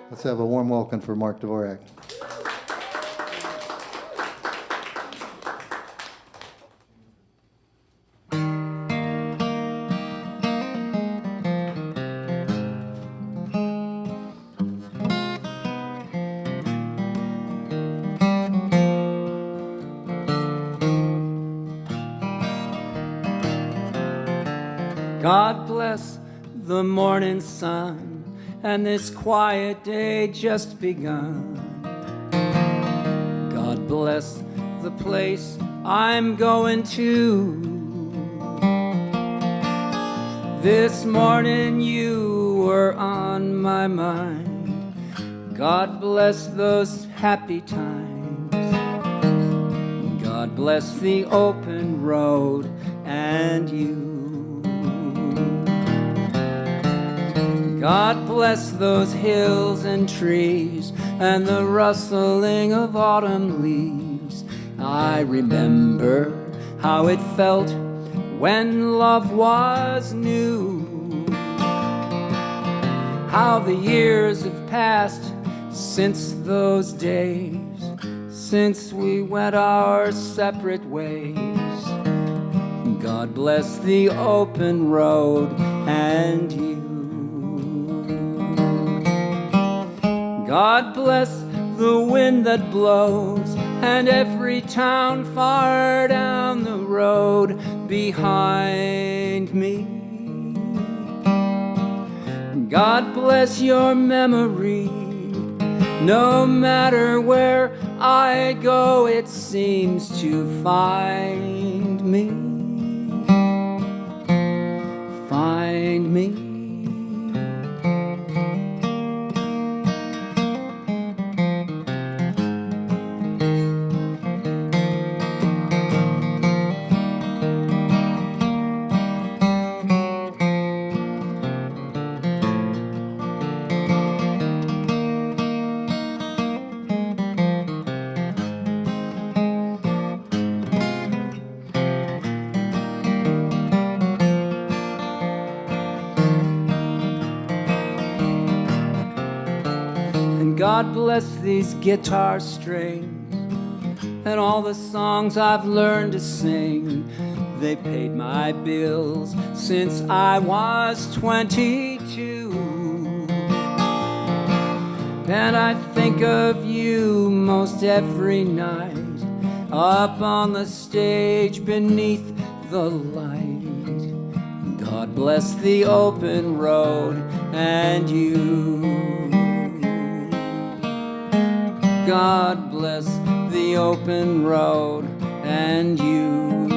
Let's have a warm welcome for Mark Dvorak. God bless the morning sun and this quiet day just begun. God bless the place I'm going to. This morning you were on my mind. God bless those happy times. God bless the open road and you. God bless those hills and trees and the rustling of autumn leaves. I remember how it felt when love was new. How the years have passed since those days, since we went our separate ways. God bless the open road and you. God bless the wind that blows and every town far down the road behind me. God bless your memory. No matter where I go, it seems to find me. Find me. God bless these guitar strings and all the songs I've learned to sing. They paid my bills since I was 22. And I think of you most every night, up on the stage beneath the light. God bless the open road and you. God bless the open road and you.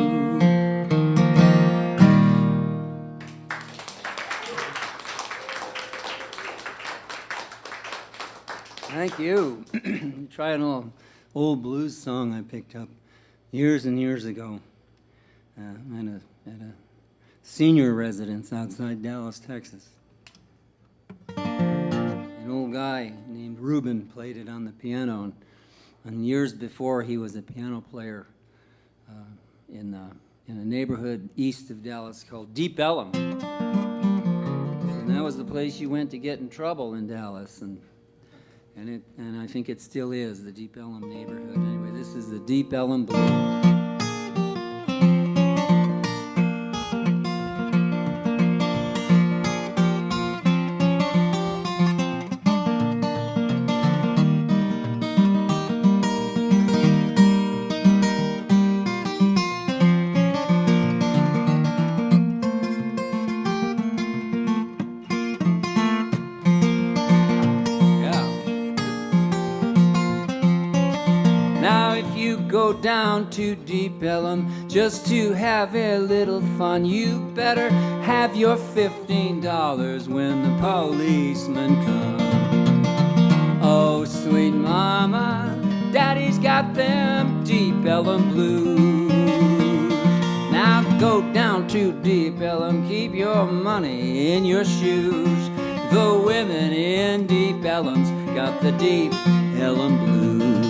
Thank you. Try an old blues song I picked up years and years ago at a senior residence outside Dallas, Texas. An old guy named Reuben played it on the piano, and years before he was a piano player in a neighborhood east of Dallas called Deep Ellum. And that was the place you went to get in trouble in Dallas, and I think it still is, the Deep Ellum neighborhood. Anyway, this is the Deep Ellum Blues. Go down to Deep Ellum just to have a little fun. You better have your $15 when the policemen come. Oh, sweet mama, daddy's got them Deep Ellum blues. Now go down to Deep Ellum, keep your money in your shoes. The women in Deep Ellum's got the Deep Ellum blues.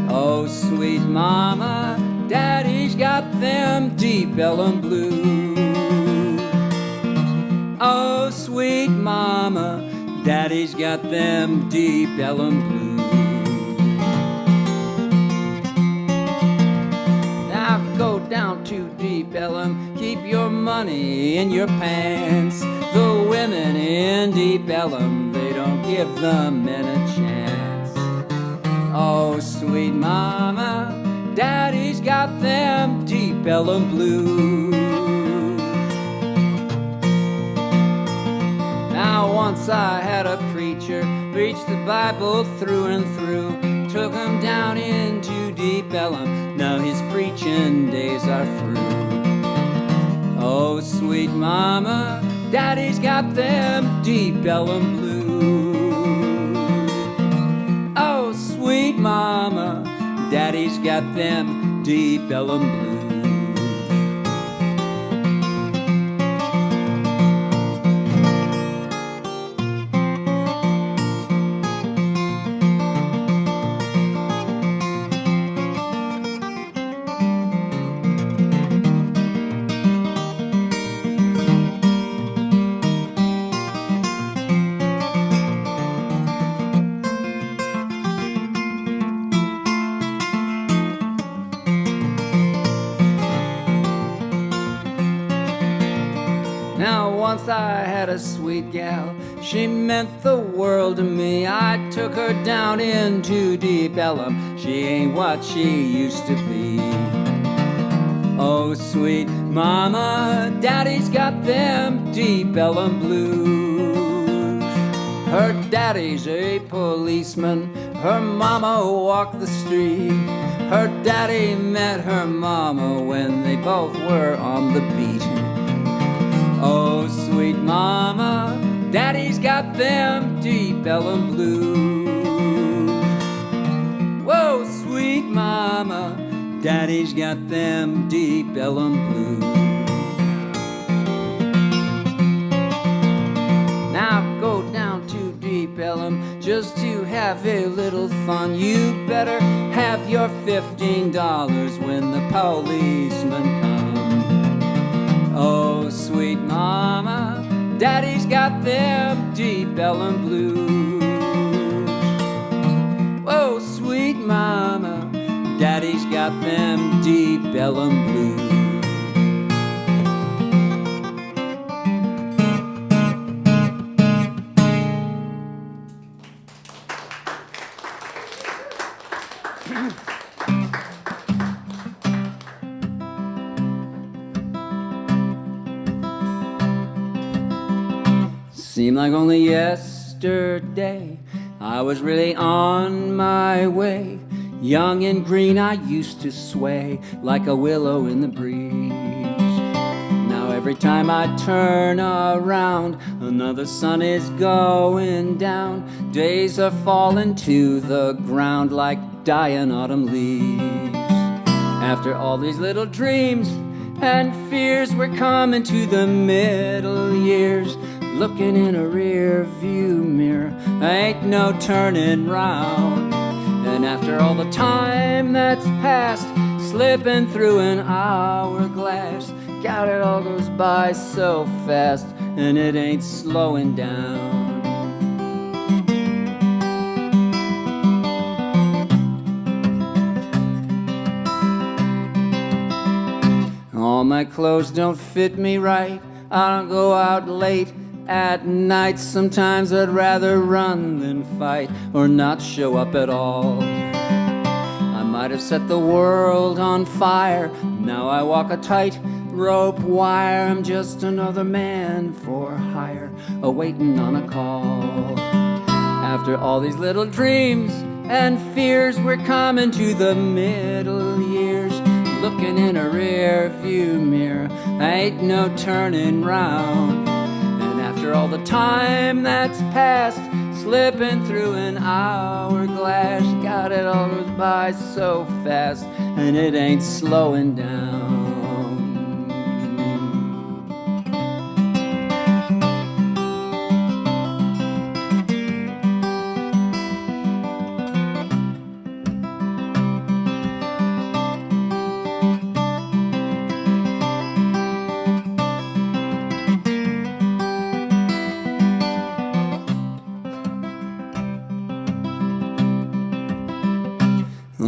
Oh, sweet mama, daddy's got them Deep Ellum blues. Oh, sweet mama, Daddy's got them deep Ellum blues. Now go down to deep Ellum, keep your money in your pants. The women in deep Ellum, they don't give the men a chance. Oh, sweet mama, Daddy's got them deep Ellum blues. Now once I had a preacher preach the Bible through and through, took him down into deep Ellum, now his preaching days are through. Oh, sweet mama, Daddy's got them deep Ellum blues. Oh, sweet mama, Daddy's got them deep Ellum blues. Now once I had a sweet gal, she meant the world to me. I took her down into deep Ellum, she ain't what she used to be. Oh, sweet mama, Daddy's got them deep Ellum blues. Her daddy's a policeman, her mama walked the street. Her daddy met her mama when they both were on the beat. Oh, sweet mama, Daddy's got them deep Ellum blues. Whoa, sweet mama, Daddy's got them deep Ellum blues. Now go down to deep Ellum just to have a little fun. You better have your $15 when the policeman comes. Oh, sweet mama, Daddy's got them deep Ellum blues. Oh, sweet mama, Daddy's got them deep Ellum blues. Seemed like only yesterday I was really on my way. Young and green I used to sway like a willow in the breeze. Now every time I turn around, another sun is going down. Days are falling to the ground like dying autumn leaves. After all these little dreams and fears, we're coming to the middle years. Looking in a rear view mirror, ain't no turning round. And after all the time that's passed, slipping through an hourglass, God, it all goes by so fast, and it ain't slowing down. All my clothes don't fit me right, I don't go out late at night. Sometimes I'd rather run than fight, or not show up at all. I might have set the world on fire, now I walk a tight rope wire. I'm just another man for hire, a-waiting on a call. After all these little dreams and fears, we're coming to the middle years. Looking in a rear view mirror, ain't no turning round. After all the time that's passed, slipping through an hourglass, God, it all goes by so fast, and it ain't slowing down.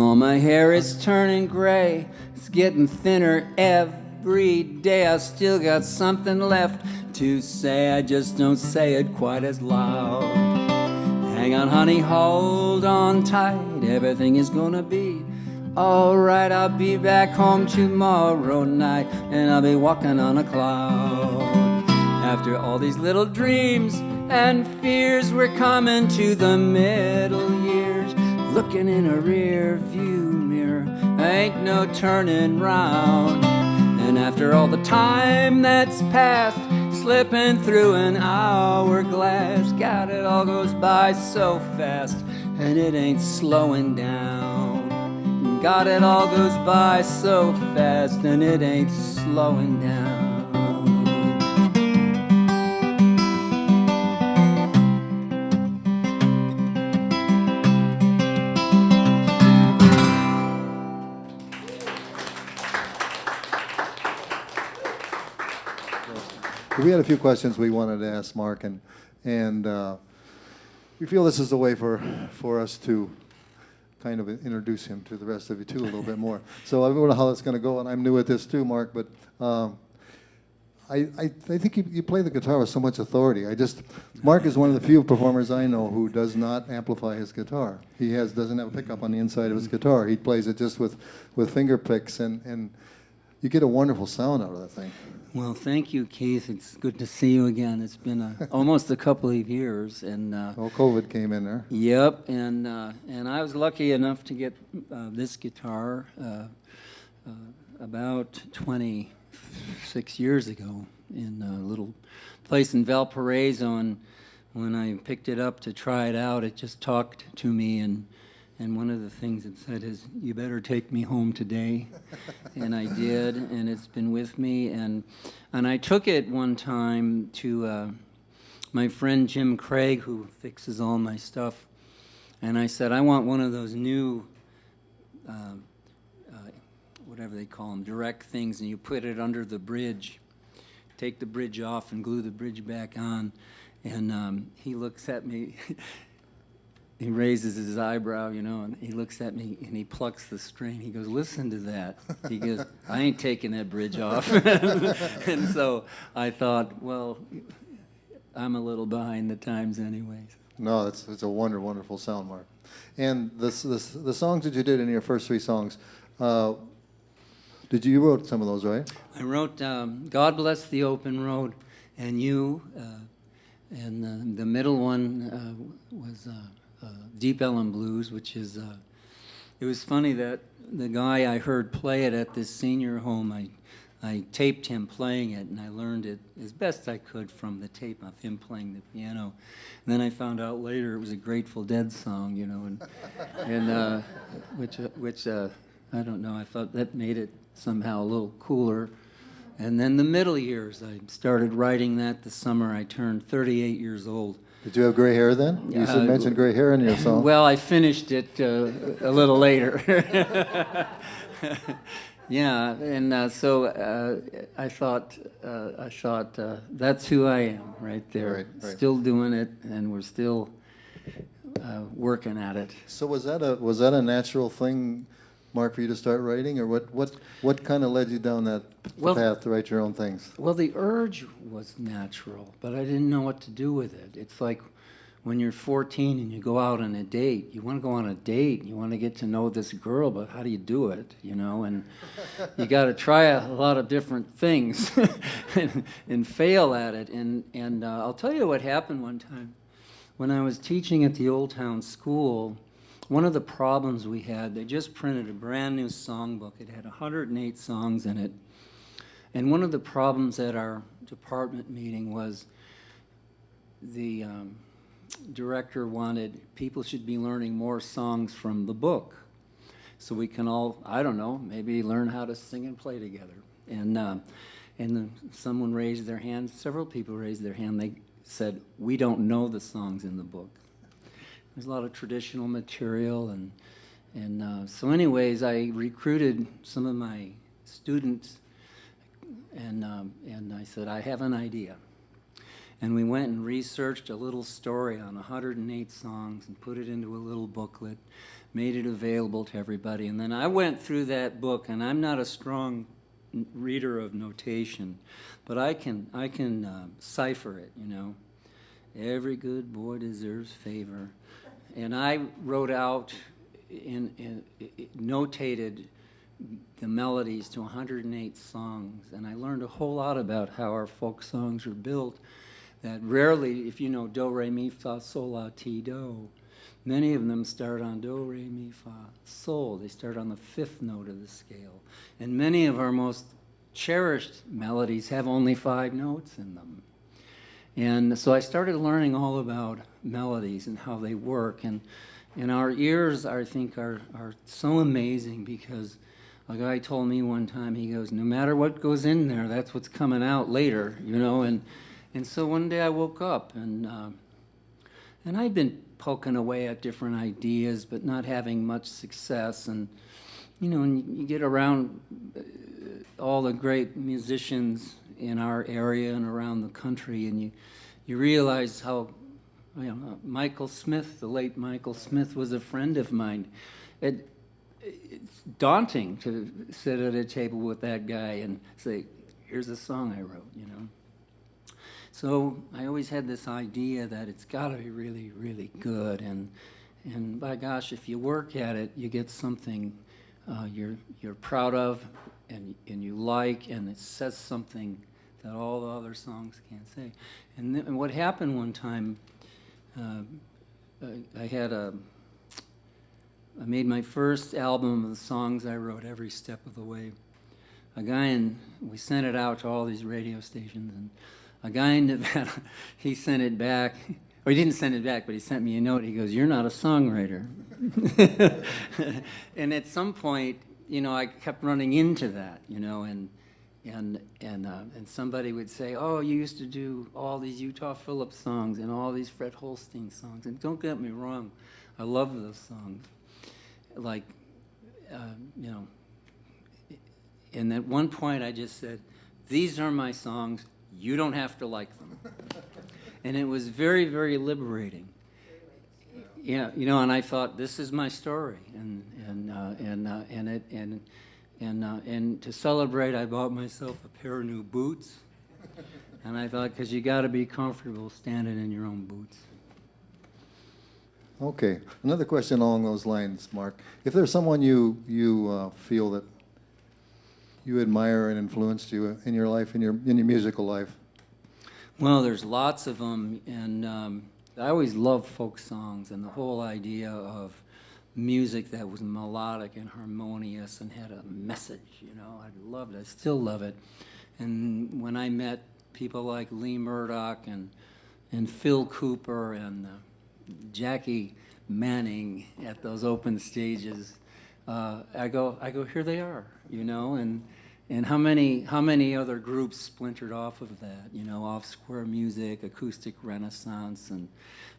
All my hair is turning gray, it's getting thinner every day. I still got something left to say, I just don't say it quite as loud. Hang on, honey, hold on tight, everything is gonna be alright. I'll be back home tomorrow night, and I'll be walking on a cloud. After all these little dreams and fears, we're coming to the middle years. Looking in a rear view mirror, ain't no turning round. And after all the time that's passed, slipping through an hourglass, God, it all goes by so fast, and it ain't slowing down. God, it all goes by so fast, and it ain't slowing down. We had a few questions we wanted to ask Mark, and we feel this is a way for us to kind of introduce him to the rest of you too a little bit more. So I don't know how that's going to go, and I'm new at this too, Mark, but I think you play the guitar with so much authority. Mark is one of the few performers I know who does not amplify his guitar. He doesn't have a pickup on the inside of his guitar. He plays it just with finger picks, and you get a wonderful sound out of that thing. Well, thank you, Keith. It's good to see you again. It's been almost a couple of years, and COVID came in there. Yep, and I was lucky enough to get this guitar about 26 years ago in a little place in Valparaiso, and when I picked it up to try it out, it just talked to me, and one of the things it said is, "You better take me home today," and I did, and it's been with me, and I took it one time to my friend Jim Craig, who fixes all my stuff, and I said, "I want one of those new, whatever they call them, direct things, and you put it under the bridge, take the bridge off and glue the bridge back on," and he looks at me. He raises his eyebrow, and he looks at me, and he plucks the string. He goes, "Listen to that." He goes, "I ain't taking that bridge off." And so I thought, well, I'm a little behind the times anyways. No, it's a wonderful sound, Mark. And the songs that you did in your first three songs, you wrote some of those, right? I wrote "God Bless the Open Road" and "You," and the middle one was Deep Ellum Blues, which is, it was funny that the guy I heard play it at this senior home, I taped him playing it, and I learned it as best I could from the tape of him playing the piano. And then I found out later it was a Grateful Dead song, and which I don't know, I thought that made it somehow a little cooler. And then the middle years, I started writing that the summer I turned 38 years old. Did you have gray hair then? You should mention gray hair in your song. Well, I finished it a little later. Yeah, and so I thought that's who I am right there. Right. Still doing it, and we're still working at it. So was that a natural thing, Mark, for you to start writing, or what kind of led you down that path to write your own things? Well, the urge was natural, but I didn't know what to do with it. It's like when you're 14 and you go out on a date. You want to go on a date, you want to get to know this girl, but how do you do it, And you got to try a lot of different things and fail at it. And I'll tell you what happened one time. When I was teaching at the Old Town School, one of the problems we had, they just printed a brand new songbook. It had 108 songs in it. And one of the problems at our department meeting was the director wanted people should be learning more songs from the book. So we can all, I don't know, maybe learn how to sing and play together. And someone raised their hand, several people raised their hand. They said, "We don't know the songs in the book." There's a lot of traditional material, and so anyways, I recruited some of my students, and I said, "I have an idea." And we went and researched a little story on 108 songs and put it into a little booklet, made it available to everybody. And then I went through that book, and I'm not a strong reader of notation, but I can cipher it, you know. Every good boy deserves favor. And I wrote out, notated the melodies to 108 songs, and I learned a whole lot about how our folk songs are built, that rarely, if you know do, re, mi, fa, sol, la, ti, do, many of them start on do, re, mi, fa, sol. They start on the fifth note of the scale. And many of our most cherished melodies have only 5 notes in them. And so I started learning all about melodies and how they work. And our ears, I think, are so amazing, because a guy told me one time, he goes, no matter what goes in there, that's what's coming out later, you know. And so one day I woke up, and I'd been poking away at different ideas, but not having much success. And, you know, and you get around all the great musicians in our area and around the country, and you realize how, you know, Michael Smith, the late Michael Smith, was a friend of mine. It's daunting to sit at a table with that guy and say, here's a song I wrote, you know. So I always had this idea that it's got to be really, really good, and by gosh, if you work at it, you get something you're proud of and you like, and it says something that all the other songs can't say. And what happened one time, I made my first album of the songs I wrote every step of the way. We sent it out to all these radio stations, and a guy in Nevada, he sent it back, or he didn't send it back, but he sent me a note. He goes, you're not a songwriter. And at some point, you know, I kept running into that, you know, and somebody would say, oh, you used to do all these Utah Phillips songs and all these Fred Holstein songs. And don't get me wrong, I love those songs. Like, you know, and at one point I just said, these are my songs, you don't have to like them. And it was very, very liberating. Yeah, you know, and I thought, this is my story, and to celebrate, I bought myself a pair of new boots, and I thought, because you got to be comfortable standing in your own boots. Okay, another question along those lines, Mark. If there's someone you feel that you admire and influenced you in your life, in your musical life? Well, there's lots of them, and I always loved folk songs, and the whole idea of music that was melodic and harmonious and had a message, you know. I loved it. I still love it. And when I met people like Lee Murdoch and Phil Cooper and Jackie Manning at those open stages, I go, here they are, you know. And how many other groups splintered off of that, you know, Off Square Music, Acoustic Renaissance, and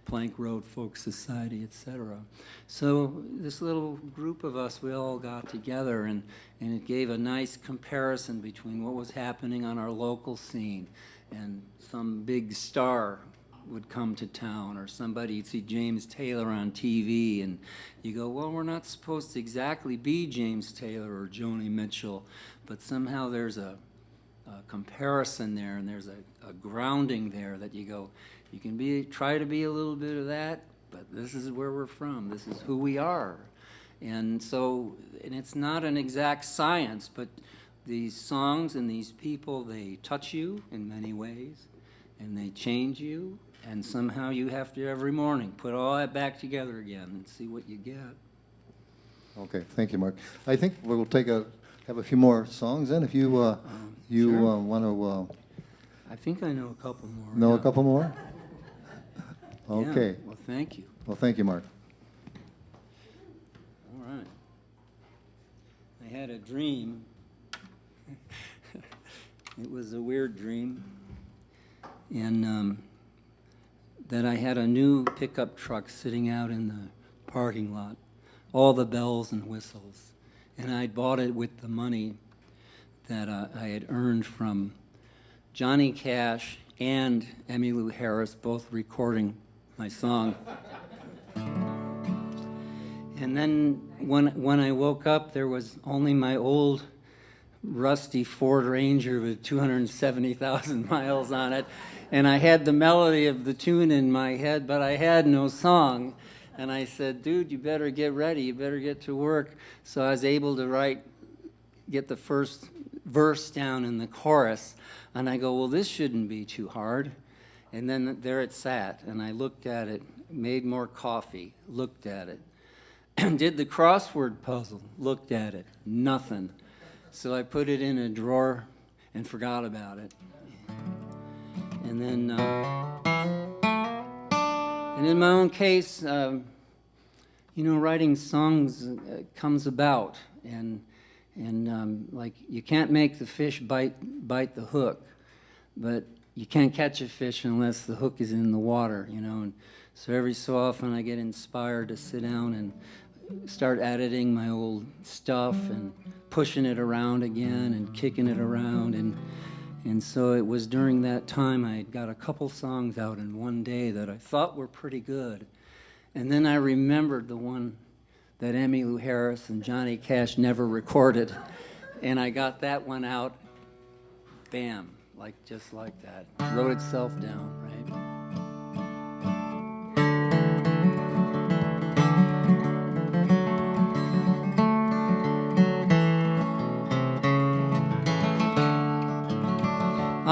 Plank Road Folk Society, etc. So this little group of us, we all got together, and it gave a nice comparison between what was happening on our local scene, and some big star would come to town, or somebody, you'd see James Taylor on TV, and you go, well, we're not supposed to exactly be James Taylor or Joni Mitchell, but somehow there's a comparison there, and there's a grounding there that you go, you can try to be a little bit of that, but this is where we're from, this is who we are. And so, and it's not an exact science, but these songs and these people, they touch you in many ways, and they change you, and somehow you have to every morning put all that back together again and see what you get. Okay, thank you, Mark. I think we'll have a few more songs then, if you want to. I think I know a couple more. Know yeah. a couple more? Okay. Yeah. Well, thank you. Well, thank you, Mark. All right. I had a dream. It was a weird dream. And that I had a new pickup truck sitting out in the parking lot, all the bells and whistles. And I bought it with the money that I had earned from Johnny Cash and Emmylou Harris both recording my song. And then when I woke up, there was only my old rusty Ford Ranger with 270,000 miles on it. And I had the melody of the tune in my head, but I had no song. And I said, dude, you better get ready. You better get to work. So I was able to get the first verse down in the chorus. And I go, well, this shouldn't be too hard. And then there it sat. And I looked at it, made more coffee, looked at it. Did the crossword puzzle, looked at it, nothing. So I put it in a drawer and forgot about it. And then, and in my own case, writing songs comes about, and like you can't make the fish bite the hook, but you can't catch a fish unless the hook is in the water, And so every so often I get inspired to sit down and start editing my old stuff and pushing it around again and kicking it around. And so it was during that time I got a couple songs out in one day that I thought were pretty good. And then I remembered the one that Emmylou Harris and Johnny Cash never recorded. And I got that one out, bam, just like that. Wrote itself down, right?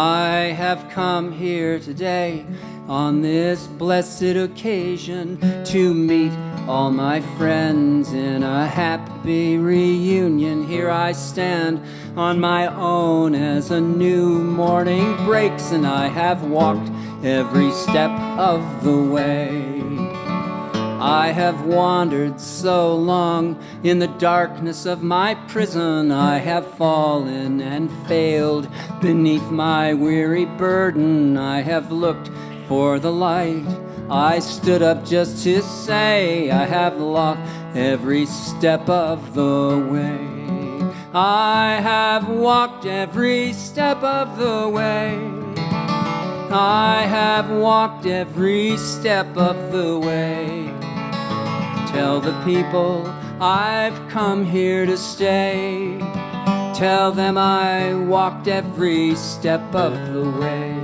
I have come here today on this blessed occasion to meet all my friends in a happy reunion. Here I stand on my own as a new morning breaks, and I have walked every step of the way. I have wandered so long in the darkness of my prison. I have fallen and failed beneath my weary burden. I have looked for the light. I stood up just to say I have walked every step of the way. I have walked every step of the way. I have walked every step of the way. Tell the people I've come here to stay. Tell them I walked every step of the way.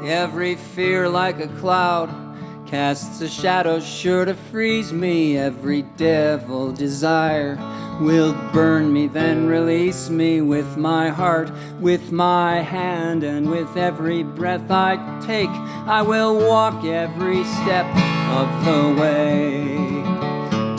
Every fear like a cloud casts a shadow sure to freeze me. Every devil desire will burn me, then release me with my heart, with my hand, and with every breath I take, I will walk every step of the way.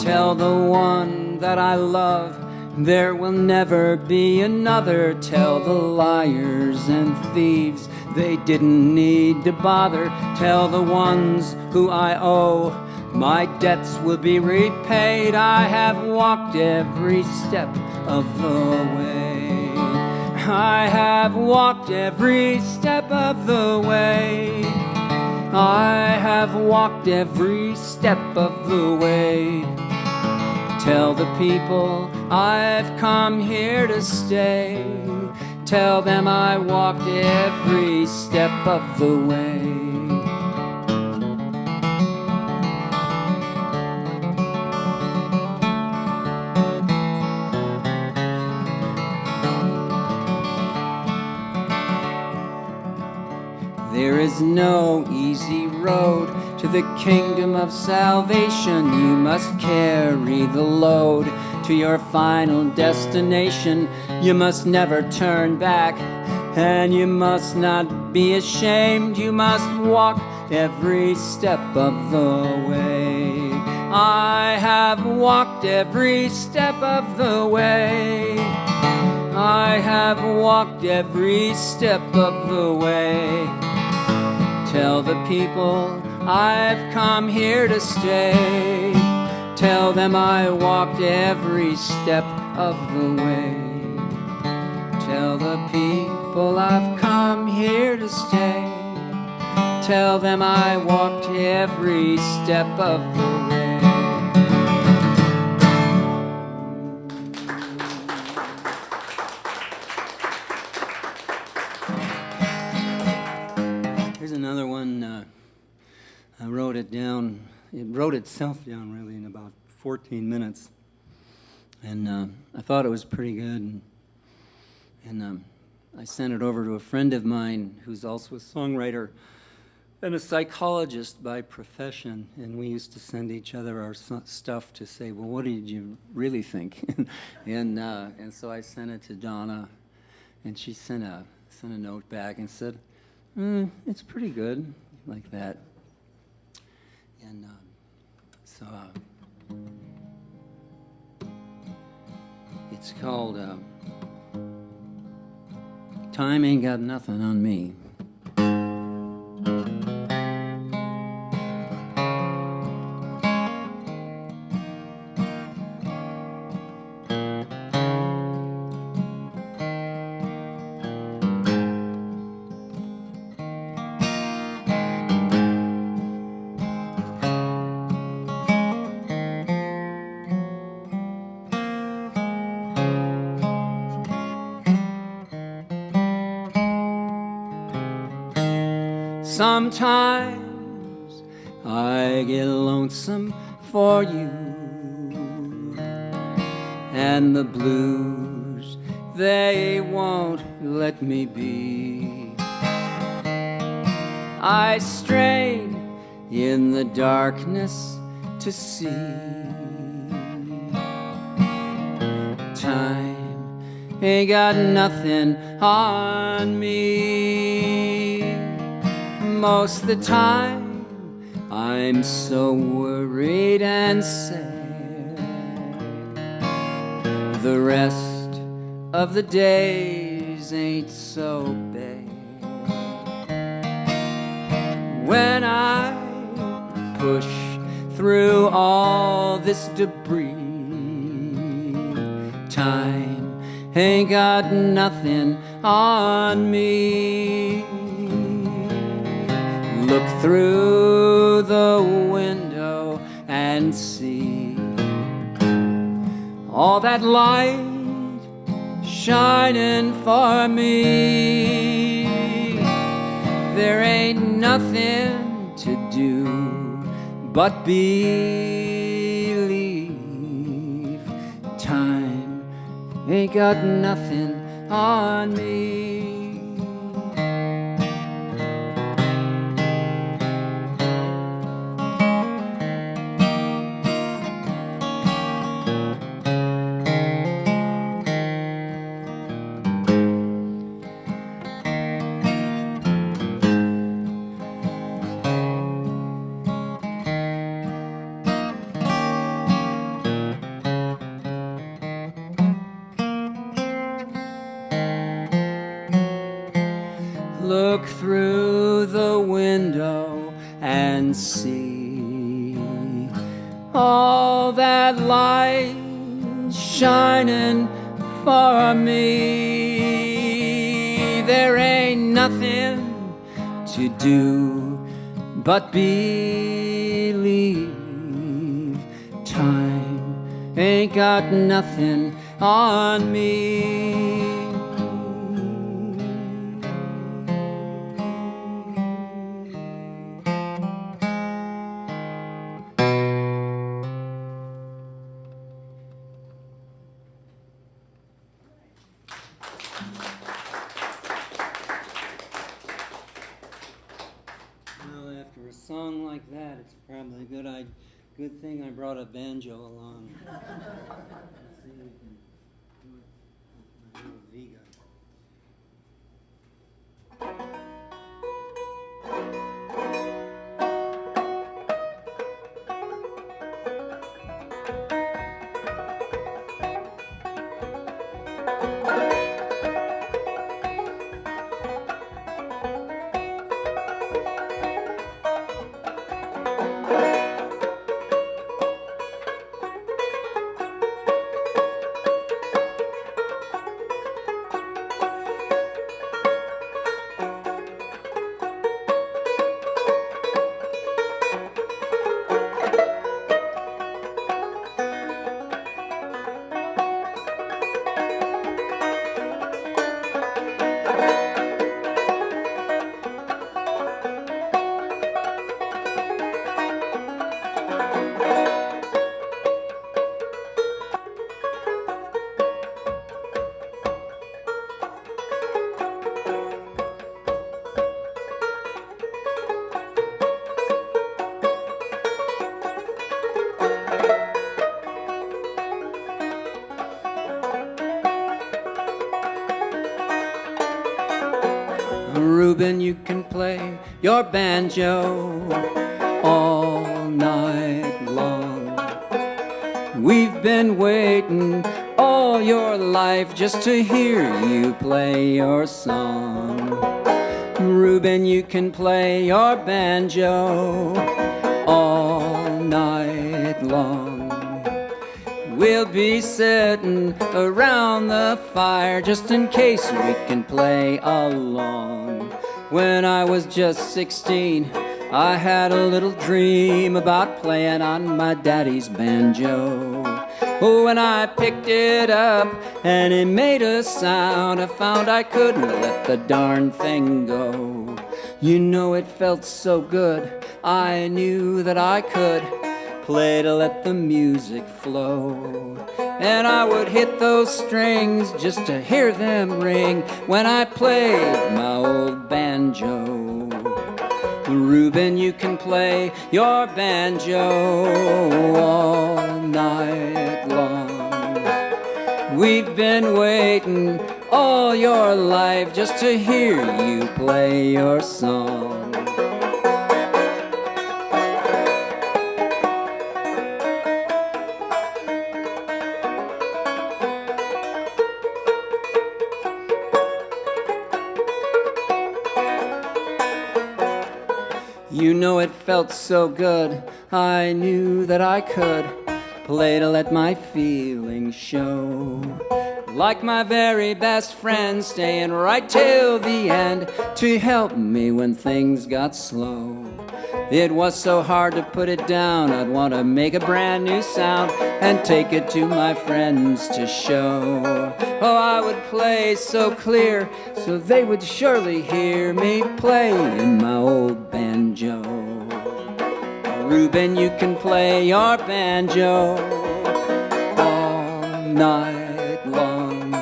Tell the one that I love there will never be another. Tell the liars and thieves they didn't need to bother. Tell the ones who I owe my debts will be repaid. I have walked every step of the way. I have walked every step of the way. I have walked every step of the way. Tell the people I've come here to stay. Tell them I walked every step of the way. There is no easy road to the kingdom of salvation. You must carry the load to your final destination. You must never turn back, and you must not be ashamed. You must walk every step of the way. I have walked every step of the way. I have walked every step of the way. Tell the people I've come here to stay. Tell them I walked every step of the way. Tell the people I've come here to stay. tell them I walked every step of the way. Here's another one. I wrote it down. It wrote itself down really in about 14 minutes. And I thought it was pretty good. And I sent it over to a friend of mine who's also a songwriter and a psychologist by profession. And we used to send each other our stuff to say, well, what did you really think? and so I sent it to Donna, and she sent a note back and said, it's pretty good, like that. And so it's called Time Ain't Got Nothing on Me. Sometimes I get lonesome for you, and the blues, they won't let me be. I strain in the darkness to see. Time ain't got nothing on me. Most of the time, I'm so worried and sad. The rest of the days ain't so bad. When I push through all this debris, time ain't got nothing on me. Look through the window and see all that light shining for me. There ain't nothing to do but believe. Time ain't got nothing on me. Look through the window and see all that light shining for me. There ain't nothing to do but believe. Time ain't got nothing on me. After a song like that, it's probably a good thing I brought a banjo along. Let's see if we can do it with my little Vega. Reuben, you can play your banjo all night long. We've been waiting all your life just to hear you play your song. Reuben, you can play your banjo all night long. We'll be sitting around the fire just in case we can play along. When I was just 16, I had a little dream about playing on my daddy's banjo. Oh, when I picked it up and it made a sound, I found I couldn't let the darn thing go. You know, it felt so good, I knew that I could play to let the music flow. And I would hit those strings just to hear them ring when I played my old banjo. Reuben, you can play your banjo all night long. We've been waiting all your life just to hear you play your song. You know, it felt so good, I knew that I could play to let my feelings show. Like my very best friend, staying right till the end to help me when things got slow. It was so hard to put it down, I'd want to make a brand new sound and take it to my friends to show. Oh, I would play so clear, so they would surely hear me play in my old banjo. Reuben, you can play your banjo all night long.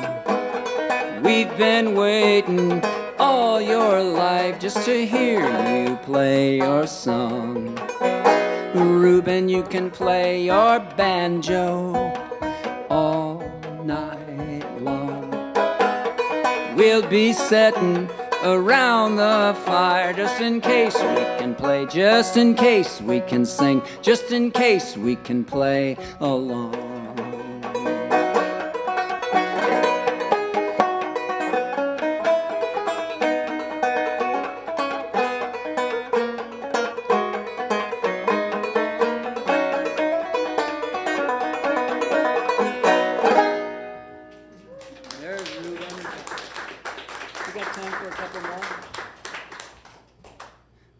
We've been waiting all your life just to hear you play your song. Reuben, you can play your banjo all night long. We'll be setting around the fire just in case we can play, just in case we can sing, just in case we can play along.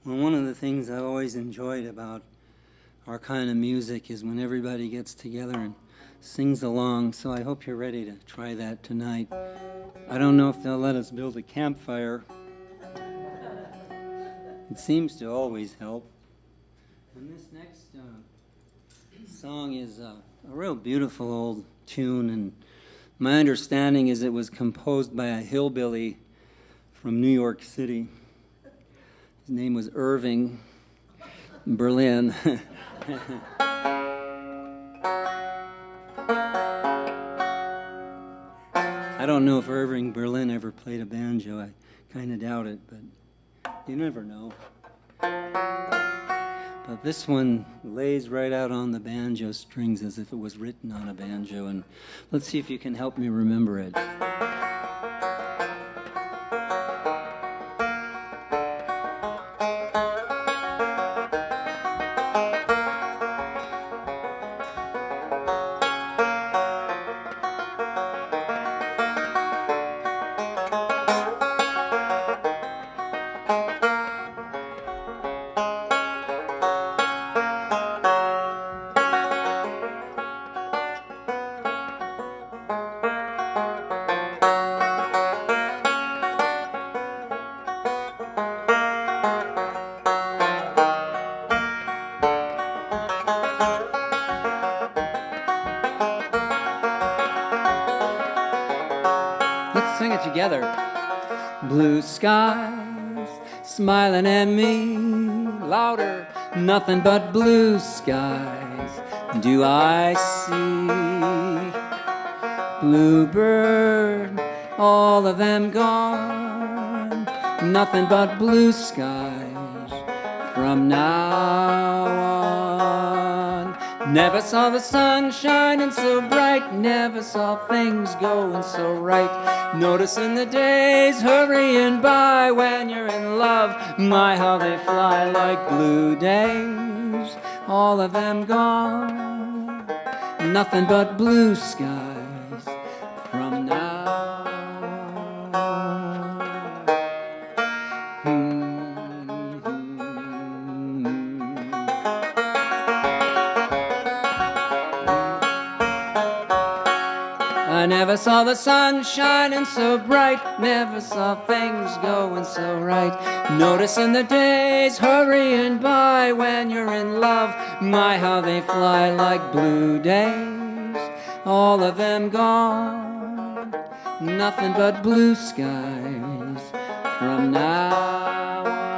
Well, one of the things I always enjoyed about our kind of music is when everybody gets together and sings along, so I hope you're ready to try that tonight. I don't know if they'll let us build a campfire. It seems to always help. And this next song is a real beautiful old tune, and my understanding is it was composed by a hillbilly from New York City. His name was Irving Berlin. I don't know if Irving Berlin ever played a banjo. I kind of doubt it, but you never know. But this one lays right out on the banjo strings as if it was written on a banjo, and let's see if you can help me remember it. Let's sing it together. Blue skies smiling at me, louder, nothing but blue skies do I see. Bluebird, all of them gone, nothing but blue skies from now on. Never saw the sun shining so bright, never saw things going so right. Noticing the days hurrying by when you're in love. My, how they fly like blue days, all of them gone. Nothing but blue skies from now I never saw the sun shining so bright, never saw things going so right. Noticing the days hurrying by when you're in love. My, how they fly like blue days, all of them gone. Nothing but blue skies from now on.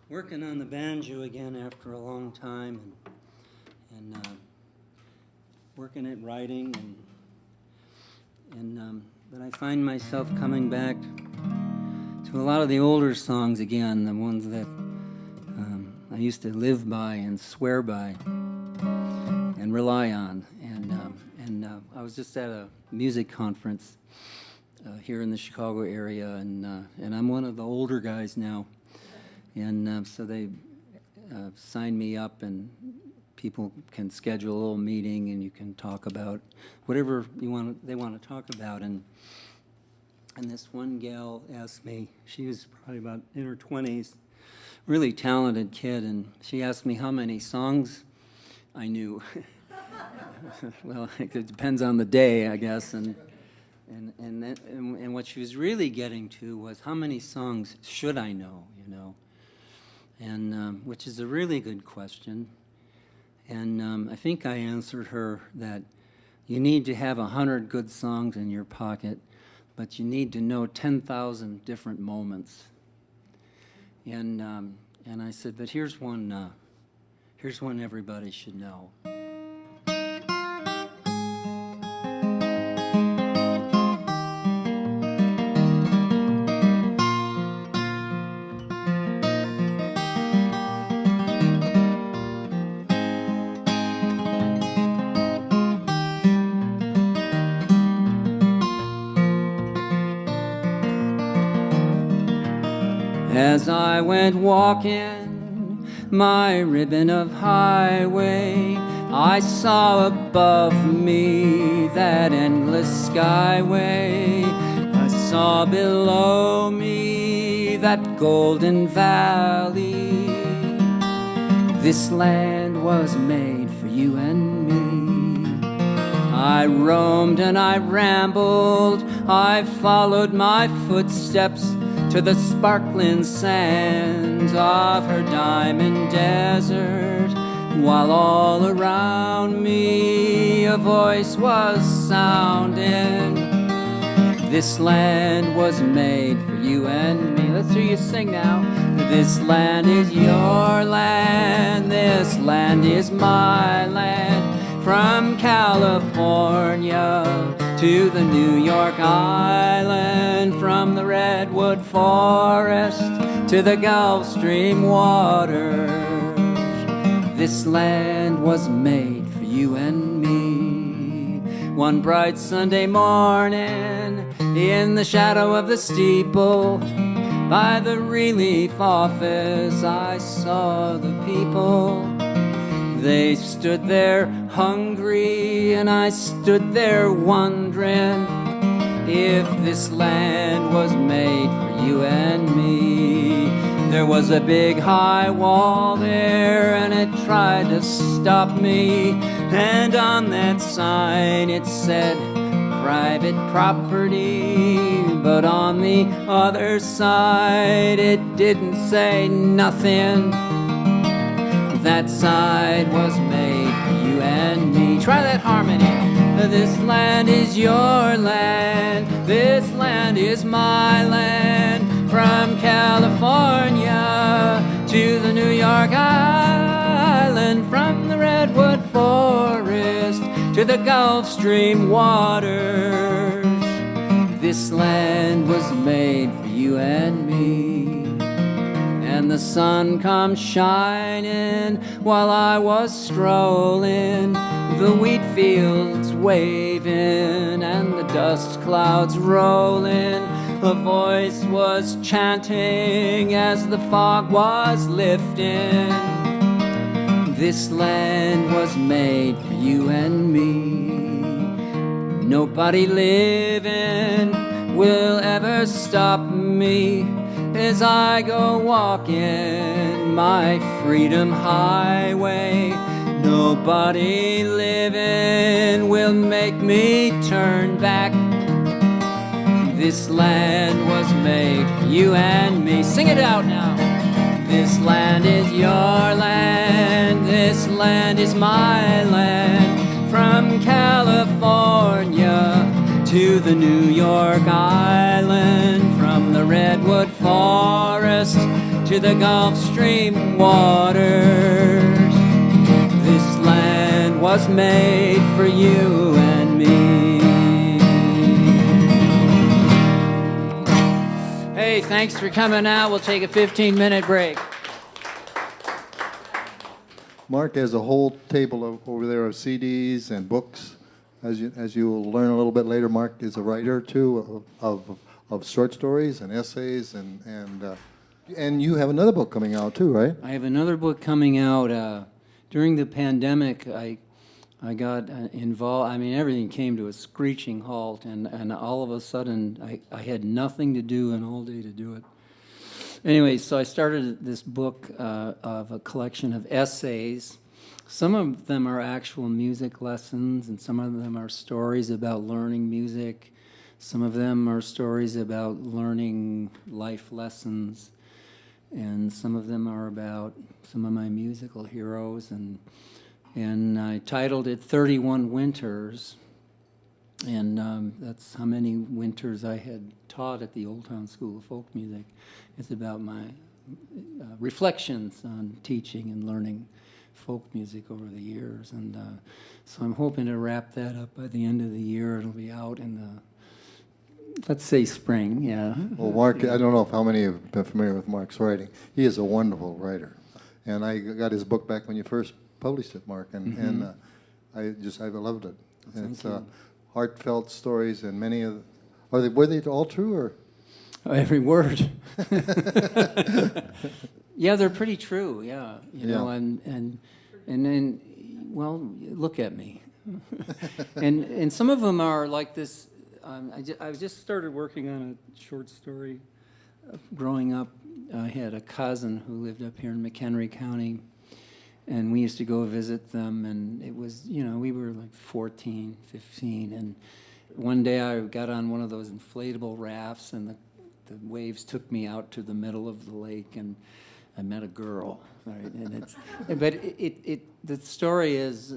Working on the banjo again after a long time, and working at writing, but I find myself coming back to a lot of the older songs again, the ones that I used to live by and swear by and rely on. And I was just at a music conference here in the Chicago area, and I'm one of the older guys now. And so they signed me up, and people can schedule a little meeting, and you can talk about whatever they want to talk about. And this one gal asked me, she was probably about in her 20s, really talented kid, and she asked me how many songs I knew. Well, it depends on the day, I guess. And what she was really getting to was how many songs should I know, you know? And which is a really good question. And I think I answered her that you need to have 100 good songs in your pocket, but you need to know 10,000 different moments. And I said, but here's one everybody should know. As I went walking my ribbon of highway, I saw above me that endless skyway. I saw below me that golden valley. This land was made for you and me. I roamed and I rambled, I followed my footsteps to the sparkling sands of her diamond desert, while all around me a voice was sounding. This land was made for you and me. Let's hear you sing now. This land is your land, this land is my land. From California to the New York Island, from the redwood forest to the Gulf Stream waters, this land was made for you and me. One bright Sunday morning, in the shadow of the steeple, by the relief office, I saw the people. They stood there hungry, and I stood there wondering if this land was made for you and me. There was a big high wall there, and it tried to stop me, and on that sign it said, private property, but on the other side it didn't say nothing. That side was made for you and me. Try that harmony. This land is your land, this land is my land. From California to the New York Island, from the redwood forest to the Gulf Stream waters, this land was made for you and me. And the sun comes shining while I was strolling, the wheat fields waving and the dust clouds rolling. A voice was chanting as the fog was lifting. This land was made for you and me. Nobody living will ever stop me as I go walking my freedom highway. Nobody living will make me turn back. This land was made for you and me. Sing it out now. This land is your land, this land is my land. From California to the New York Island, from the redwood forest to the Gulf Stream waters, this land was made for you and me. Hey, thanks for coming out. We'll take a 15-minute break. Mark has a whole table over there of CDs and books. As you will learn a little bit later, Mark is a writer too of short stories and essays, and you have another book coming out too, right? I have another book coming out. During the pandemic, I got involved. I mean, everything came to a screeching halt, and all of a sudden, I had nothing to do and all day to do it. Anyway, so I started this book of a collection of essays. Some of them are actual music lessons, and some of them are stories about learning music. Some of them are stories about learning life lessons, and some of them are about some of my musical heroes. And I titled it 31 Winters, and that's how many winters I had taught at the Old Town School of Folk Music. It's about my reflections on teaching and learning folk music over the years. And so I'm hoping to wrap that up by the end of the year. It'll be out in the, let's say, spring, yeah. Well, Mark, I don't know if how many have been familiar with Mark's writing. He is a wonderful writer. And I got his book back when you first published it, Mark, and I loved it. And it's heartfelt stories, and many of were they all true, or? Every word. Yeah, they're pretty true. Yeah, you know, and then, well, look at me. and some of them are like this. I just started working on a short story. Growing up, I had a cousin who lived up here in McHenry County, and we used to go visit them, and it was, you know, we were like 14, 15, and one day I got on one of those inflatable rafts, and the waves took me out to the middle of the lake, and I met a girl, right? And it's, but the story is,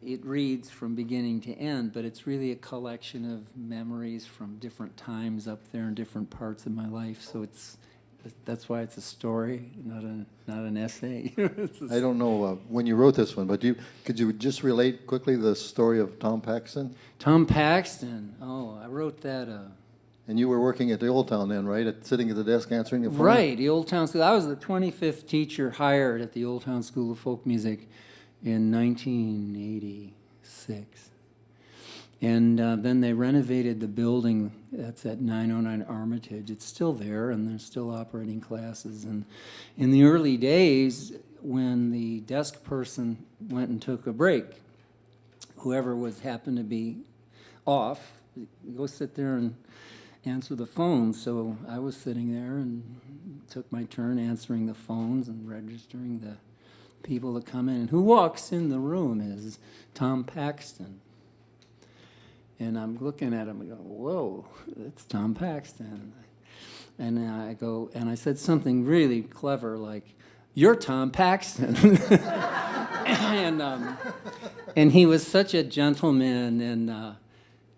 it reads from beginning to end, but it's really a collection of memories from different times up there in different parts of my life. So that's why it's a story, not an essay. I don't know when you wrote this one, but could you just relate quickly the story of Tom Paxton? Tom Paxton. Oh, I wrote that. And you were working at the Old Town then, right? Sitting at the desk answering the phone? Right, the Old Town School. I was the 25th teacher hired at the Old Town School of Folk Music in 1986. And then they renovated the building that's at 909 Armitage. It's still there, and there's still operating classes. And in the early days, when the desk person went and took a break, whoever happened to be off, go sit there and answer the phone. So I was sitting there and took my turn answering the phones and registering the people that come in. And who walks in the room is Tom Paxton. And I'm looking at him and going, whoa, that's Tom Paxton. And I go, and I said something really clever like, you're Tom Paxton. And he was such a gentleman,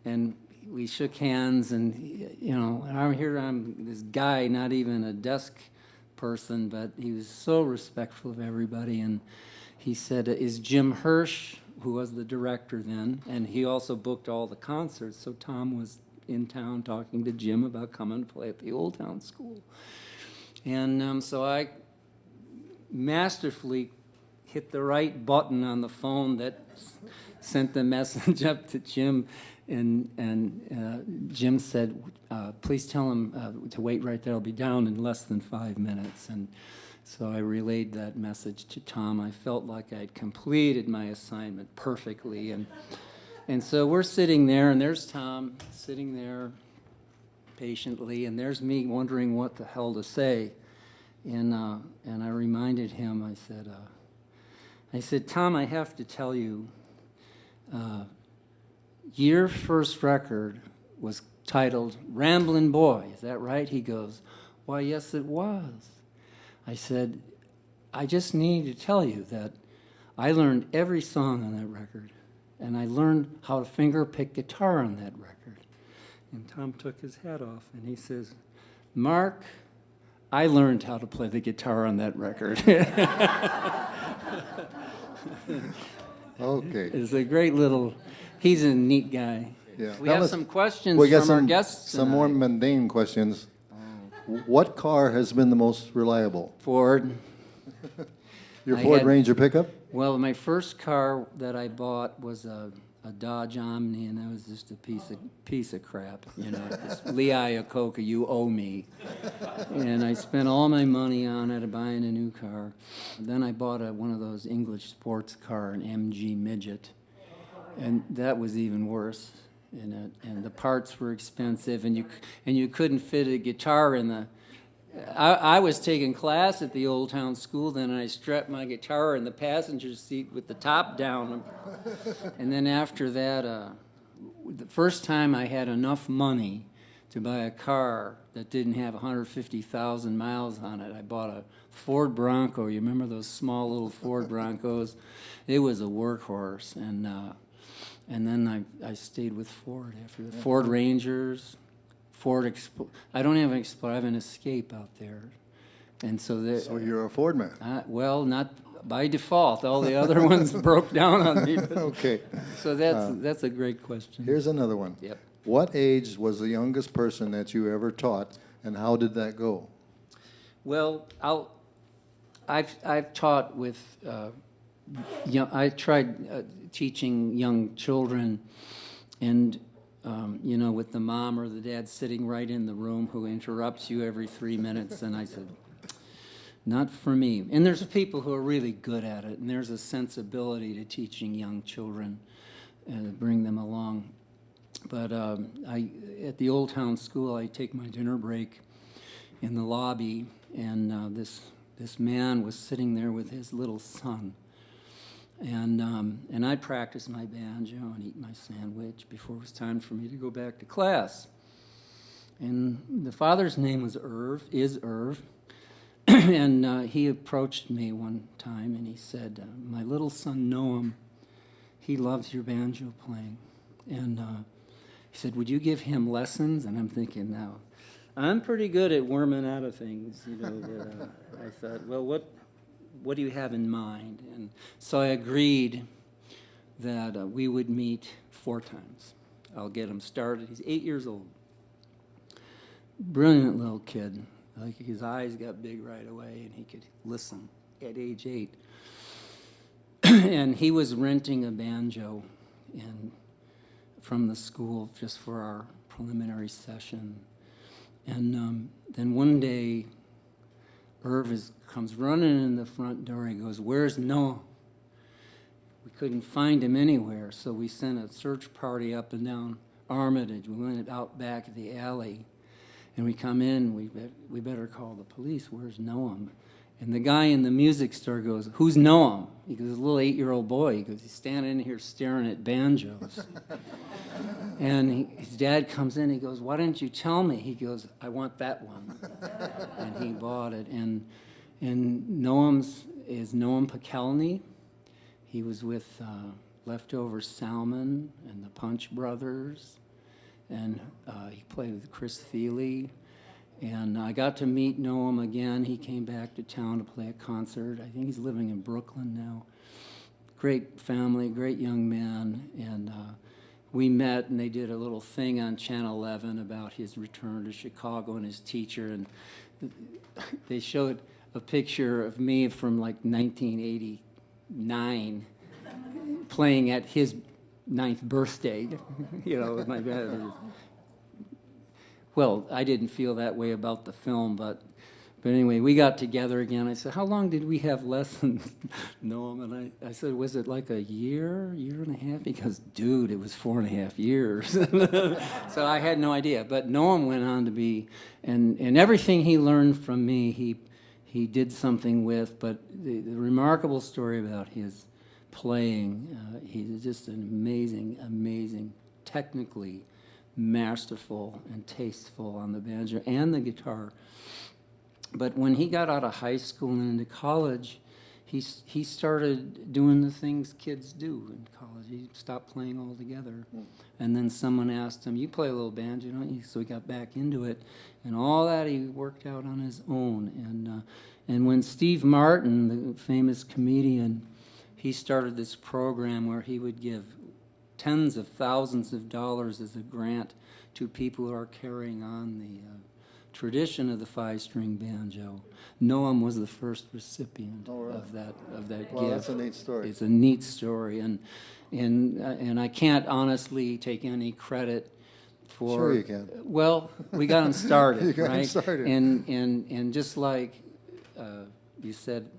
and we shook hands, and I'm this guy, not even a desk person, but he was so respectful of everybody. And he said, is Jim Hirsch, who was the director then, and he also booked all the concerts, so Tom was in town talking to Jim about coming to play at the Old Town School. And so I masterfully hit the right button on the phone that sent the message up to Jim, and Jim said, please tell him to wait right there, I'll be down in less than 5 minutes. And so I relayed that message to Tom. I felt like I'd completed my assignment perfectly, and so we're sitting there, and there's Tom sitting there patiently, and there's me wondering what the hell to say. And I reminded him, I said, Tom, I have to tell you, your first record was titled Ramblin' Boy. Is that right? He goes, why, yes, it was. I said, I just need to tell you that I learned every song on that record, and I learned how to finger pick guitar on that record. And Tom took his hat off, and he says, Mark, I learned how to play the guitar on that record. Okay. It's a great little, he's a neat guy. Yeah. We Now have let's- some questions We got from our guests some more tonight. mundane questions. What car has been the most reliable? Ford. Your I Ford had- Ranger pickup? Well, my first car that I bought was a Dodge Omni, and that was just a piece of crap. Just, Lee Iacocca, you owe me. And I spent all my money on it, buying a new car. Then I bought one of those English sports car, an MG Midget, and that was even worse. And the parts were expensive, and you couldn't fit a guitar in the. I was taking class at the Old Town School then, and I strapped my guitar in the passenger seat with the top down. And then after that, the first time I had enough money to buy a car that didn't have 150,000 miles on it, I bought a Ford Bronco. You remember those small little Ford Broncos? It was a workhorse, and then I stayed with Ford after that. Ford Rangers. I don't have an Explorer, I have an Escape out there. And so So you're a Ford man. well, not by default. All the other ones broke down on me. Okay. So that's a great question. Here's another one. Yep. What age was the youngest person that you ever taught, and how did that go? Well, I've taught with I tried teaching young children, and with the mom or the dad sitting right in the room who interrupts you every 3 minutes, and I said, not for me. And there's people who are really good at it, and there's a sensibility to teaching young children and bring them along. But at the Old Town School, I take my dinner break in the lobby, and this man was sitting there with his little son. And I'd practice my banjo and eat my sandwich before it was time for me to go back to class. And the father's name was Irv, and he approached me one time and he said, my little son Noam, he loves your banjo playing. And he said, would you give him lessons? And I'm thinking, now, I'm pretty good at worming out of things, but I thought, well, what do you have in mind? And so I agreed that we would meet 4 times. I'll get him started. He's 8 years old. Brilliant little kid. Like, his eyes got big right away, and he could listen at age 8. And he was renting a banjo from the school just for our preliminary session. And then one day, Irv comes running in the front door. He goes, where's Noah? We couldn't find him anywhere, so we sent a search party up and down Armitage. We went out back of the alley, and we come in. We better call the police. Where's Noam? And the guy in the music store goes, "Who's Noam?" He goes, "A little 8-year-old boy." He goes, "He's standing in here staring at banjos." And his dad comes in, he goes, "Why didn't you tell me?" He goes, "I want that one." And he bought it. And Noam's is Noam Pekelny. He was with Leftover Salmon and the Punch Brothers. And he played with Chris Thiele. And I got to meet Noam again. He came back to town to play a concert. I think he's living in Brooklyn now. Great family, great young man. And we met, and they did a little thing on Channel 11 about his return to Chicago and his teacher. And they showed a picture of me from like 1989 playing at his 9th birthday, with my dad. Well, I didn't feel that way about the film, but anyway, we got together again. I said, "How long did we have lessons?" Noam, and I said, "Was it like a year and a half?" Because, dude, it was 4.5 years. So I had no idea. But Noam went on to be, and everything he learned from me, he did something with. But the remarkable story about his playing, he's just an amazing, technically masterful and tasteful on the banjo and the guitar. But when he got out of high school and into college, he started doing the things kids do in college. He stopped playing altogether. And then someone asked him, "You play a little banjo, don't you?" So he got back into it. And all that he worked out on his own. And when Steve Martin, the famous comedian, he started this program where he would give tens of thousands of dollars as a grant to people who are carrying on the tradition of the 5-string banjo. Noam was the first recipient of that gift. Well, that's a neat story. It's a neat story, and I can't honestly take any credit for. Sure you can. Well, we got him started, You got him right? started. And just like you said.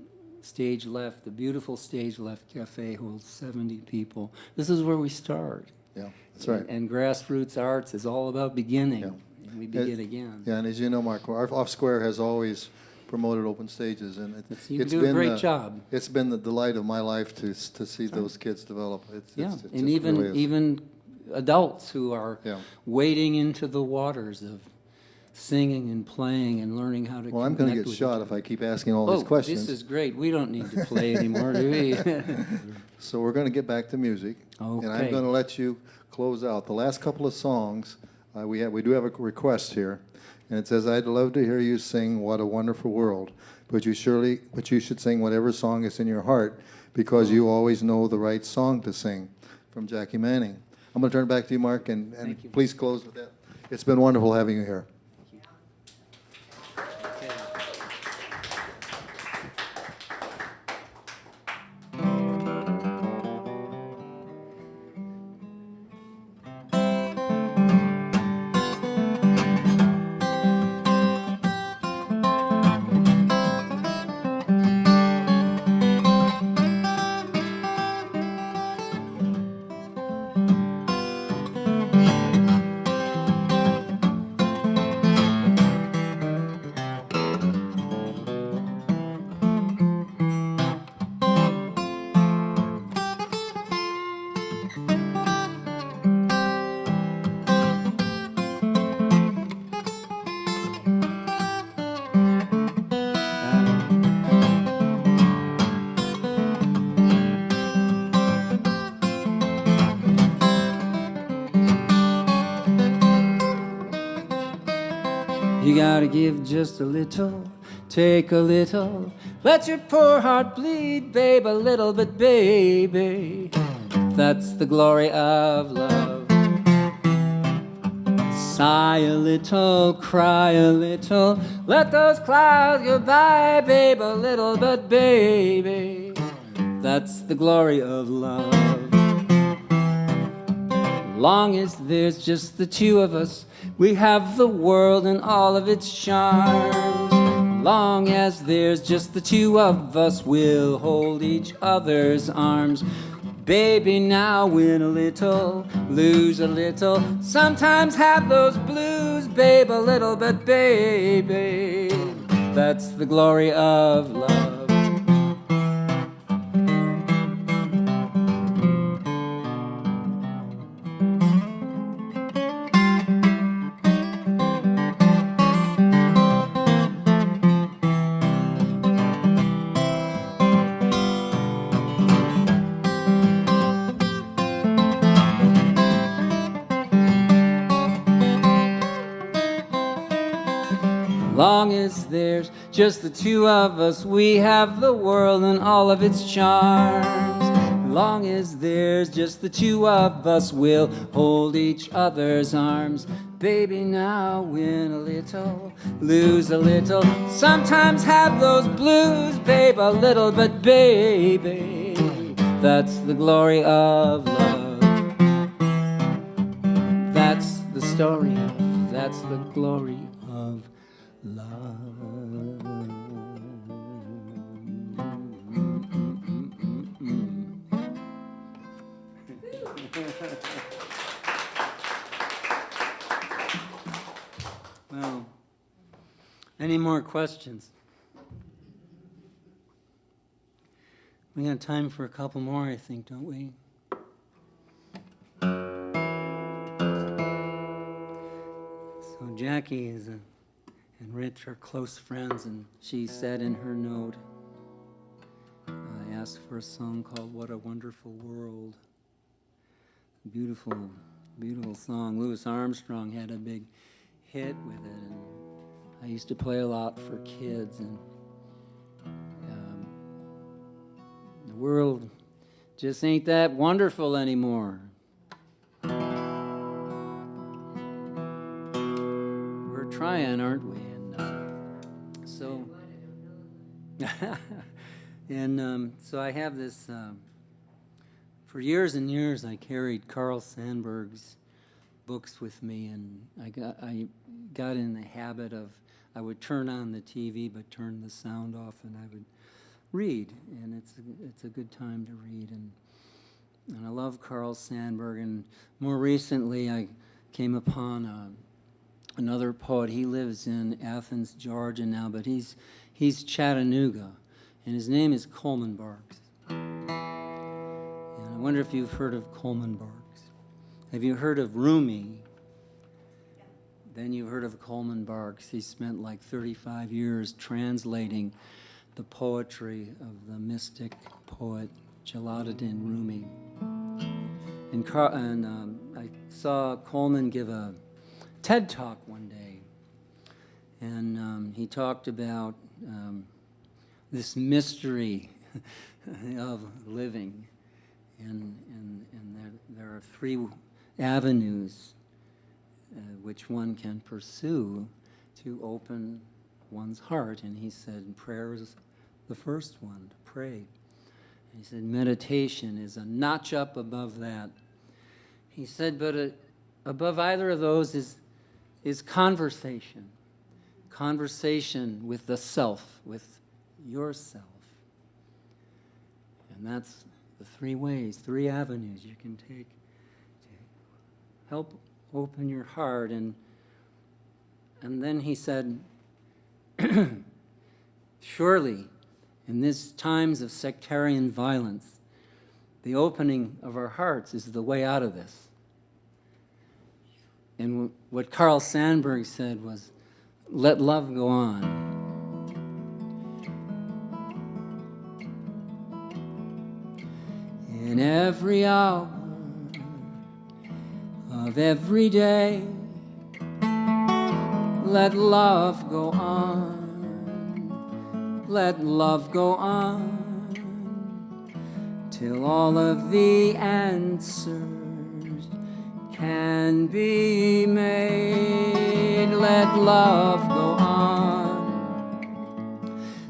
Stage Left, the beautiful Stage Left Cafe holds 70 people. This is where we start. Yeah, that's right. And grassroots arts is all about beginning. Yeah. And we begin again. Yeah, and as you know, Mark, our Off Square has always promoted open stages, and You do a great job. It's been the delight of my life to see those kids develop. It's Yeah, just and really is. even adults who are Yeah. wading into the waters of singing and playing and learning how to Well, I'm going to connect get with shot each if I keep asking all other. these questions. This is great. We don't need to play anymore, do we? So we're going to get back to music, and I'm Okay. going to let you close out the last couple of songs. We do have a request here, and it says, "I'd love to hear you sing 'What a Wonderful World,' but you should sing whatever song is in your heart, because you always know the right song to sing." From Jackie Manning. I'm going to turn it back to you, Mark, and Thank you. please close with that. It's been wonderful having you here. You gotta give just a little, take a little, let your poor heart bleed, babe, a little bit, baby. That's the glory of love. Sigh a little, cry a little, let those clouds go by, babe, a little bit, baby. That's the glory of love. Long as there's just the two of us, we have the world and all of its charms. Long as there's just the two of us, we'll hold each other's arms. Baby, now win a little, lose a little, sometimes have those blues, babe, a little bit, baby. That's the glory of love. Long as there's just the two of us, we have the world and all of its charms. Long as there's just the two of us, we'll hold each other's arms. Baby, now win a little, lose a little, sometimes have those blues, babe, a little, but baby, that's the glory of love. That's the story of, that's the glory of love. Well, any more questions? We got time for a couple more, I think, don't we? So Jackie and Rich are close friends, and she said in her note, I asked for a song called What a Wonderful World. Beautiful, beautiful song. Louis Armstrong had a big hit with it, and I used to play a lot for kids, and the world just ain't that wonderful anymore. We're trying, aren't we? So I have this, for years and years I carried Carl Sandburg's books with me, and I got in the habit of, I would turn on the TV but turn the sound off, and I would read, and it's a good time to read, and I love Carl Sandburg. And more recently I came upon another poet. He lives in Athens, Georgia now, but he's Chattanooga, and his name is Coleman Barks. And I wonder if you've heard of Coleman Barks. Have you heard of Rumi? Then you've heard of Coleman Barks. He spent like 35 years translating the poetry of the mystic poet Jalaluddin Rumi. And I saw Coleman give a TED Talk one day, and he talked about this mystery of living, and there are three avenues which one can pursue to open one's heart. And he said prayer is the first one, to pray. And he said meditation is a notch up above that. He said, but above either of those is conversation. Conversation with the self, with yourself. And that's the three ways, three avenues you can take to help open your heart. And then he said, surely in these times of sectarian violence, the opening of our hearts is the way out of this. And what Carl Sandburg said was, let love go on. In every hour of every day, let love go on. Let love go on till all of the answers can be made. Let love go on.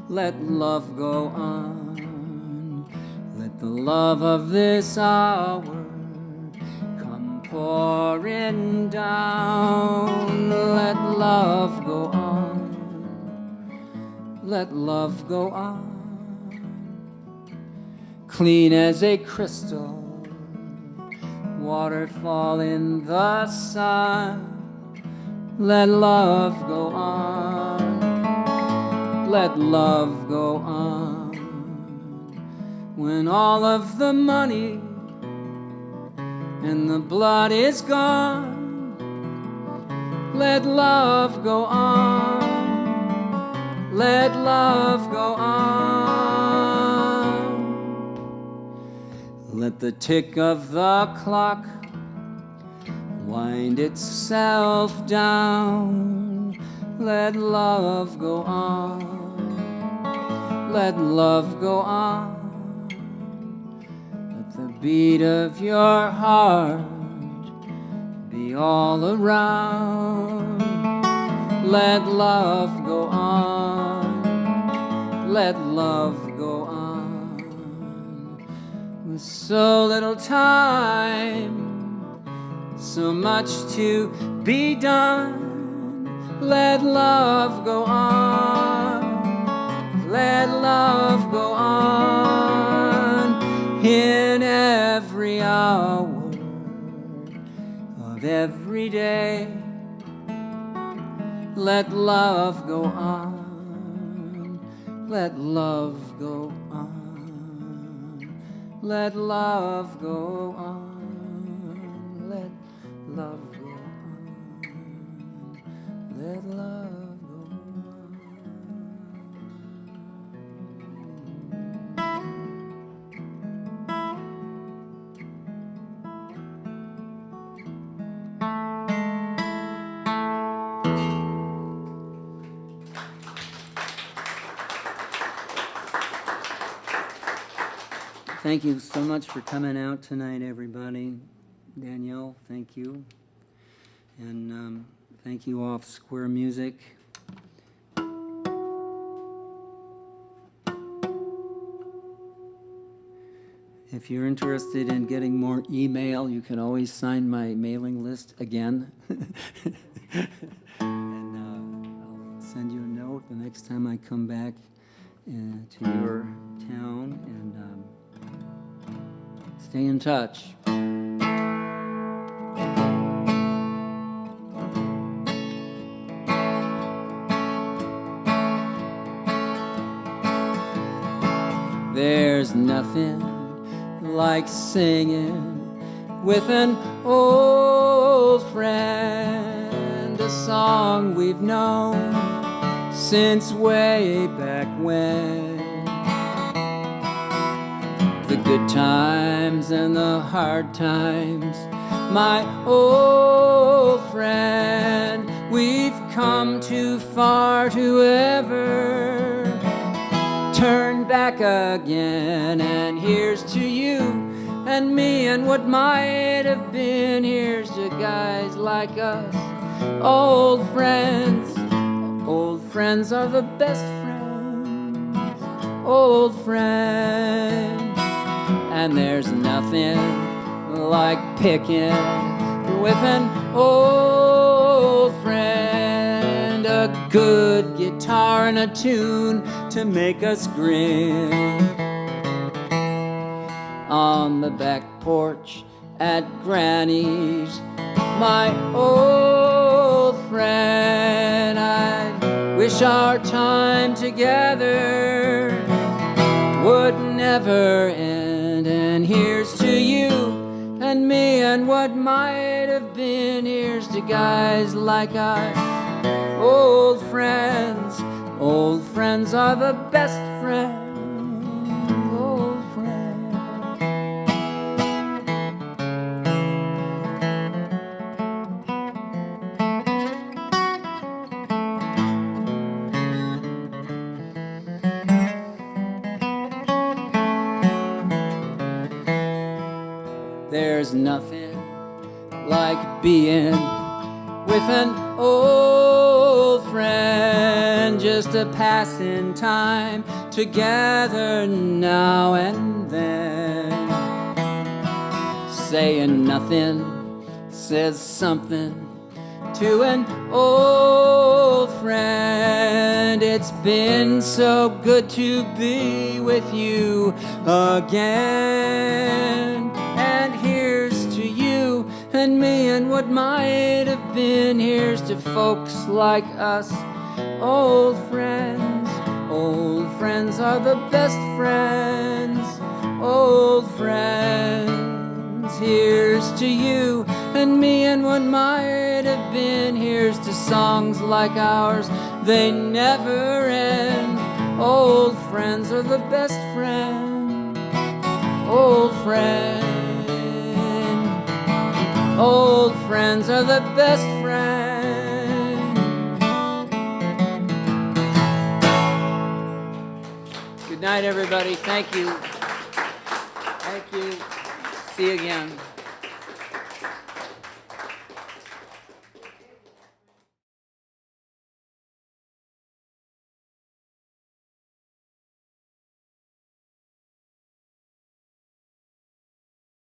Let love go on. Let the love of this hour come pouring down. Let love go on. Let love go on. Clean as a crystal waterfall in the sun. Let love go on. let love go on. When all of the money and the blood is gone, let love go on. Let love go on. Let the tick of the clock wind itself down. Let love go on. Let love go on. Let the beat of your heart be all around. Let love go on. Let love go on. With so little time, so much to be done. Let love go on. Let love go on. In every hour of every day, let love go on. Let love go on. Let love go on. Let love go on. Let love go Thank you so much for coming out tonight, everybody. Danielle, thank you. And thank you, Off Square Music. If you're interested in getting more email, you can always sign my mailing list again. And I'll send you a note the next time I come back to your town. And stay in touch. There's nothing like singing with an old friend, a song we've known since way back when. The good times and the hard times, my old friend, we've come too far to ever turn back again. And here's to you and me and what might have been. Here's to guys like us, old friends. Old friends are the best friends, old friends. And there's nothing like picking with an old friend, a good guitar and a tune to make us grin. On the back porch at Granny's, my old friend, I wish our time together would never end. And here's to you and me and what might have been. Here's to guys like us, old friends. Old friends are the best friends, old friends. There's nothing like being with an old friend, just a passing time together now and then. Saying nothing says something to an old friend. It's been so good to be with you again. And here's to you and me and what might have been. Here's to folks like us, old friends. Old friends are the best friends. Old friends. Here's to you and me and what might have been. Here's to songs like ours, they never end. Old friends are the best friend. Old friend. Old friends are the best friend. Good night, everybody. Thank you. Thank you. See you again.